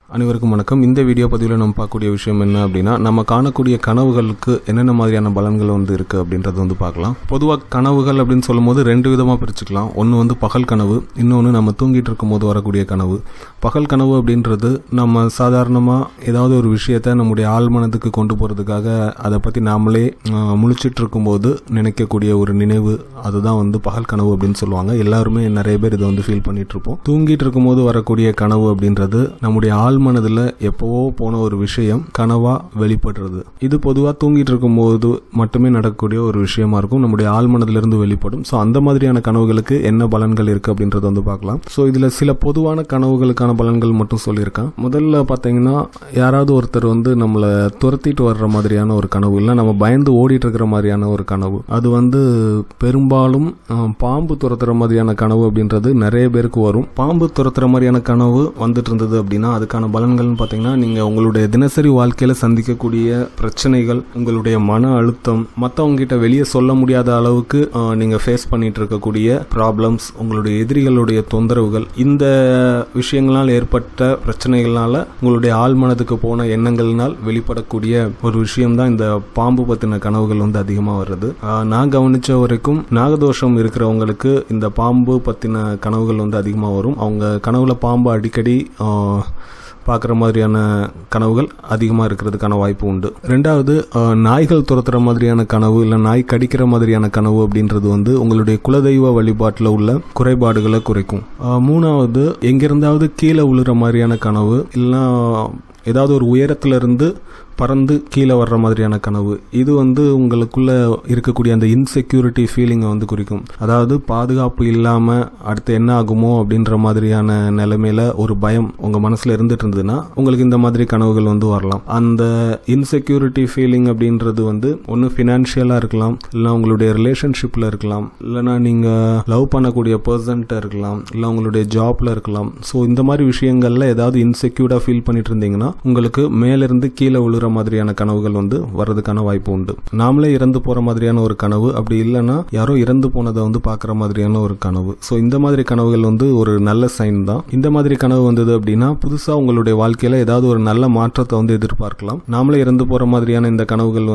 அனைவருக்கும் வணக்கம். இந்த வீடியோ பதிவில் நம்ம பார்க்கக்கூடிய விஷயம் என்ன அப்படின்னா, நம்ம காணக்கூடிய கனவுகளுக்கு என்னென்ன மாதிரியான பலன்கள் இருக்குது அப்படின்றது பார்க்கலாம். பொதுவாக கனவுகள் அப்படின்னு சொல்லும் போது ரெண்டு விதமாக பிரிச்சுக்கலாம். ஒன்று பகல் கனவு, இன்னொன்று நம்ம தூங்கிட்டு இருக்கும் போது வரக்கூடிய கனவு. பகல் கனவு அப்படின்றது நம்ம சாதாரணமாக ஏதாவது ஒரு விஷயத்தை நம்முடைய ஆழ்மனத்துக்கு கொண்டு போகிறதுக்காக அதை பற்றி நாமளே முழிச்சிட்டு இருக்கும்போது நினைக்கக்கூடிய ஒரு நினைவு, அதுதான் பகல் கனவு அப்படின்னு சொல்லுவாங்க. எல்லாருமே நிறைய பேர் இதை ஃபீல் பண்ணிட்டு இருப்போம். தூங்கிட்டு இருக்கும்போது வரக்கூடிய கனவு அப்படின்றது நம்முடைய மனதுல எப்பவோ போன ஒரு விஷயம் கனவா வெளிப்படுறது. இது பொதுவா தூங்கிட்டு இருக்கும் போது மட்டுமே நடக்கக்கூடிய ஒரு விஷயமா இருக்கும், நம்முடைய ஆழ்மனதுல இருந்து வெளிப்படும். ஸோ அந்த மாதிரியான கனவுகளுக்கு என்ன பலன்கள் இருக்கு அப்படின்றத பார்க்கலாம். ஸோ இதுல சில பொதுவான கனவுகளுக்கான பலன்கள் மட்டும் சொல்லியிருக்கேன். முதல்ல பார்த்தீங்கன்னா, யாராவது ஒருத்தர் நம்மளை துரத்திட்டு வர்ற மாதிரியான ஒரு கனவு, இல்லை நம்ம பயந்து ஓடிட்டு இருக்கிற மாதிரியான ஒரு கனவு. அது பெரும்பாலும் பாம்பு துரத்துற மாதிரியான கனவு அப்படின்றது நிறைய பேருக்கு வரும். பாம்பு துரத்துற மாதிரியான கனவு வந்துட்டு இருந்தது அப்படின்னா அதுக்கான பலன்கள்னு பார்த்தீங்கன்னா, நீங்கள் உங்களுடைய தினசரி வாழ்க்கையில் சந்திக்கக்கூடிய பிரச்சனைகள், உங்களுடைய மன அழுத்தம், மற்றவங்க கிட்ட வெளியே சொல்ல முடியாத அளவுக்கு நீங்கள் ஃபேஸ் பண்ணிட்டு இருக்கக்கூடிய ப்ராப்ளம்ஸ், உங்களுடைய எதிரிகளுடைய தொந்தரவுகள், இந்த விஷயங்களால் ஏற்பட்ட பிரச்சனைகள்னால உங்களுடைய ஆழ்மனதுக்கு போன எண்ணங்கள்னால் வெளிப்படக்கூடிய ஒரு விஷயம்தான் இந்த பாம்பு பற்றின கனவுகள் அதிகமாக வருது. நான் கவனித்த வரைக்கும் நாகதோஷம் இருக்கிறவங்களுக்கு இந்த பாம்பு பற்றின கனவுகள் அதிகமாக வரும். அவங்க கனவுல பாம்பு அடிக்கடி பார்க்குற மாதிரியான கனவுகள் அதிகமாக இருக்கிறதுக்கான வாய்ப்பு உண்டு. ரெண்டாவது, நாய்கள் துரத்துற மாதிரியான கனவு, இல்லை நாய் கடிக்கிற மாதிரியான கனவு அப்படின்றது உங்களுடைய குலதெய்வ வழிபாட்டில் உள்ள குறைபாடுகளை குறைக்கும். மூணாவது, எங்கிருந்தாவது கீழே விழுற மாதிரியான கனவு, இல்லைன்னா ஏதாவது ஒரு உயரத்திலிருந்து பறந்து கீழே வர்ற மாதிரியான கனவு. இது உங்களுக்குள்ள இருக்கக்கூடிய அந்த இன்செக்யூரிட்டி ஃபீலிங்கை குறிக்கும். அதாவது பாதுகாப்பு இல்லாமல் அடுத்து என்ன ஆகுமோ அப்படின்ற மாதிரியான நிலைமையில ஒரு பயம் உங்கள் மனசில் இருந்துட்டு இருந்ததுன்னா உங்களுக்கு இந்த மாதிரி கனவுகள் வரலாம். அந்த இன்செக்யூரிட்டி ஃபீலிங் அப்படின்றது ஒன்று ஃபினான்ஷியலாக இருக்கலாம், இல்லைனா உங்களுடைய ரிலேஷன்ஷிப்பில் இருக்கலாம், இல்லைனா நீங்கள் லவ் பண்ணக்கூடிய பர்சன்ட்ட இருக்கலாம், இல்லை உங்களுடைய ஜாப்ல இருக்கலாம். ஸோ இந்த மாதிரி விஷயங்கள்ல ஏதாவது இன்செக்யூர்டாக ஃபீல் பண்ணிட்டு இருந்தீங்கன்னா உங்களுக்கு மேலிருந்து கீழே விழுற மாதிரியான கனவுகள் வர்றதுக்கான வாய்ப்பு உண்டு. நாமளே இறந்து போற மாதிரியான ஒரு கனவு, அப்படி இல்லைன்னா யாரோ இறந்து போனதை பார்க்குற மாதிரியான ஒரு கனவு. ஸோ இந்த மாதிரி கனவுகள் ஒரு நல்ல சைன் தான். இந்த மாதிரி கனவு வந்தது அப்படின்னா புதுசா உங்களுடைய வாழ்க்கையில ஏதாவது ஒரு நல்ல மாற்றத்தை எதிர்பார்க்கலாம். நாமளே இறந்து போற மாதிரியான இந்த கனவுகள்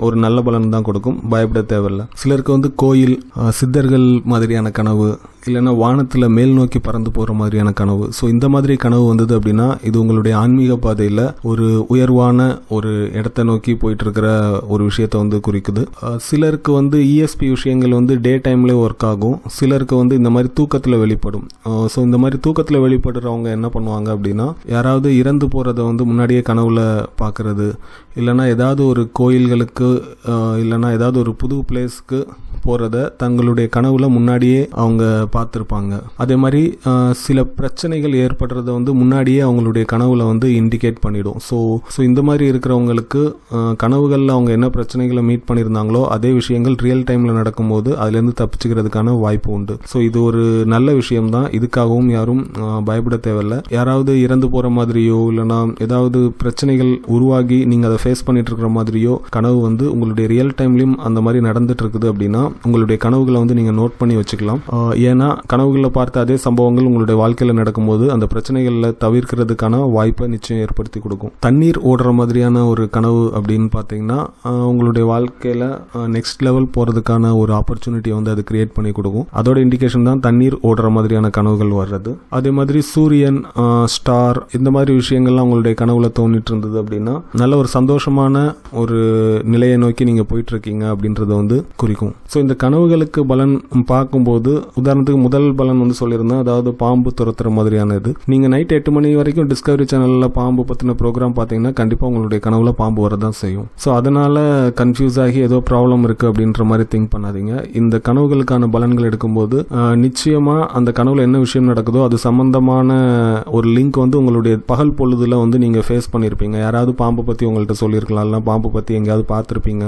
ஒரு நல்ல பலன் தான் கொடுக்கும், பயப்பட தேவையில்லை. சிலருக்கு கோயில், சித்தர்கள் மாதிரியான கனவு, இல்லைன்னா வானத்தில் மேல் நோக்கி பறந்து போகிற மாதிரியான கனவு. ஸோ இந்த மாதிரி கனவு வந்தது அப்படின்னா இது உங்களுடைய ஆன்மீக பாதையில் ஒரு உயர்வான ஒரு இடத்தை நோக்கி போயிட்டு இருக்கிற ஒரு விஷயத்தை குறிக்குது. சிலருக்கு இஎஸ்பி விஷயங்கள் டே டைம்ல ஒர்க் ஆகும். சிலருக்கு இந்த மாதிரி தூக்கத்தில் வெளிப்படும். ஸோ இந்த மாதிரி தூக்கத்தில் வெளிப்படுறவங்க என்ன பண்ணுவாங்க அப்படின்னா, யாராவது இறந்து போகிறத முன்னாடியே கனவுல பார்க்கறது, இல்லைன்னா ஏதாவது ஒரு கோயில்களுக்கு, இல்லைன்னா ஏதாவது ஒரு புது பிளேஸ்க்கு போகிறத தங்களுடைய கனவுல முன்னாடியே அவங்க பார்த்துருப்பாங்க. அதே மாதிரி சில பிரச்சனைகள் ஏற்படுறத முன்னாடியே அவங்களுடைய கனவுல இண்டிகேட் பண்ணிடும். ஸோ இந்த மாதிரி இருக்கிறவங்களுக்கு கனவுகளில் அவங்க என்ன பிரச்சனைகளை மீட் பண்ணியிருந்தாங்களோ அதே விஷயங்கள் ரியல் டைமில் நடக்கும்போது அதுலேருந்து தப்பிச்சுக்கிறதுக்கான வாய்ப்பு உண்டு. ஸோ இது ஒரு நல்ல விஷயம்தான். இதுக்காகவும் யாரும் பயப்பட தேவையில்லை. யாராவது இறந்து போகிற மாதிரியோ, இல்லைனா ஏதாவது பிரச்சனைகள் உருவாகி நீங்கள் அதை ஃபேஸ் பண்ணிட்டு இருக்கிற மாதிரியோ கனவு உங்களுடைய ரியல் டைம்லையும் அந்த மாதிரி நடந்துட்டு இருக்குது அப்படின்னா உங்களுடைய கனவுகளை நீங்கள் நோட் பண்ணி வச்சுக்கலாம். ஏன்னா கனவுகளில் பார்த்த அதே சம்பவங்கள் உங்களுடைய வாழ்க்கையில் நடக்கும்போது அந்த பிரச்சனைகளில் தவிர்க்கிறதுக்கான வாய்ப்பை நிச்சயம் ஏற்படுத்தி கொடுக்கும். தண்ணீர் ஓடுற மாதிரியான ஒரு கனவு அப்படின்னு பார்த்தீங்கன்னா உங்களுடைய வாழ்க்கையில் நெக்ஸ்ட் லெவல் போகிறதுக்கான ஒரு ஆப்பர்ச்சுனிட்டியை அது கிரியேட் பண்ணி கொடுக்கும். அதோட இண்டிகேஷன் தான் தண்ணீர் ஓடுற மாதிரியான கனவுகள் வர்றது. அதே மாதிரி சூரியன், ஸ்டார், இந்த மாதிரி விஷயங்கள்லாம் உங்களுடைய கனவுல தோணிட்டு இருந்தது அப்படின்னா நல்ல ஒரு சந்தோஷமான ஒரு நிலையை நோக்கி நீங்கள் போயிட்டு இருக்கீங்க அப்படின்றத குறிக்கும். ஸோ இந்த கனவுகளுக்கு பலன் பார்க்கும்போது, உதாரணத்துக்கு முதல் பலன் சொல்லியிருந்தேன், அதாவது பாம்பு துரத்துற மாதிரியான இது. நீங்கள் நைட் 8 மணி வரைக்கும் டிஸ்கவரி சேனலில் பாம்பு பற்றின ப்ரோக்ராம் பார்த்தீங்கன்னா கண்டிப்பாக உங்களுடைய கனவுல பாம்பு வரதான் செய்யும். ஸோ அதனால கன்ஃபியூஸ் ஆகி ஏதோ ப்ராப்ளம் இருக்கு அப்படின்ற மாதிரி திங்க் பண்ணாதீங்க. இந்த கனவுகளுக்கான பலன்கள் எடுக்கும்போது நிச்சயமா அந்த கனவுல என்ன விஷயம் நடக்குதோ அது சம்பந்தமான ஒரு லிங்க் உங்களுடைய பகல் பொழுதுல நீங்க ஃபேஸ் பண்ணியிருப்பீங்க. யாராவது பாம்பை பற்றி உங்கள்கிட்ட சொல்லியிருக்கலாம், இல்லை பாம்பை பற்றி எங்கேயாவது பார்த்துருப்பீங்க.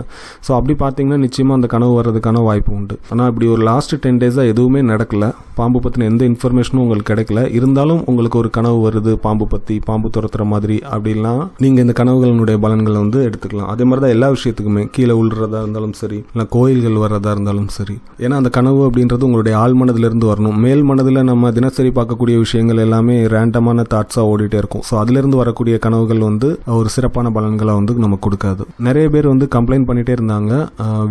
ஸோ அப்படி பார்த்தீங்கன்னா நிச்சயமா அந்த கனவு வர்றதுக்கான வாய்ப்பு உண்டு. ஆனால் இப்படி ஒரு லாஸ்ட் 10 days எதுவுமே நடக்கல நடக்கல, பாம்பு பற்றின எந்த இன்ஃபர்மேஷனும் உங்களுக்கு கிடைக்கல, இருந்தாலும் உங்களுக்கு ஒரு கனவு வருது பாம்பு பற்றி, பாம்பு துரத்துற மாதிரி அப்படிலாம் நீங்கள் இந்த கனவுகளினுடைய பலன்களை வந்து எடுத்துக்கலாம். அதே மாதிரி தான் எல்லா விஷயத்துக்குமே, கீழே உள்றதா இருந்தாலும் சரி, இல்லை கோயில்கள் வர்றதா இருந்தாலும் சரி. ஏன்னா அந்த கனவு அப்படின்றது உங்களுடைய ஆழ் மனதிலிருந்து வரணும். மேல் மனதில் நம்ம தினசரி பார்க்கக்கூடிய விஷயங்கள் எல்லாமே ரேண்டமான தாட்ஸாக ஓடிட்டே இருக்கும். ஸோ அதிலிருந்து வரக்கூடிய கனவுகள் வந்து ஒரு சிறப்பான பலன்களை வந்து நமக்கு கொடுக்காது. நிறைய பேர் வந்து கம்ப்ளைண்ட் பண்ணிட்டே இருந்தாங்க,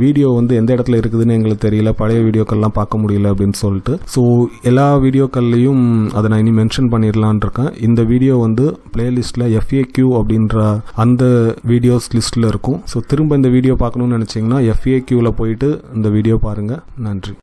வீடியோ வந்து எந்த இடத்துல இருக்குதுன்னு எங்களுக்கு தெரியல, பழைய வீடியோக்கள்லாம் பார்க்க முடியல அப்படின்னு சொல்லிட்டு. ஸோ எல்லா வீடியோக்கள்லையும் அதை நான் இனி மென்ஷன் பண்ணிடலான் இருக்கேன். இந்த வீடியோ வந்து பிளேலிஸ்ட்டில் FAQ அப்படின்ற அந்த வீடியோஸ் லிஸ்ட்டில் இருக்கும். ஸோ திரும்ப இந்த வீடியோ பார்க்கணும்னு நினச்சிங்கன்னா FAQவில் போயிட்டு இந்த வீடியோ பாருங்கள். நன்றி.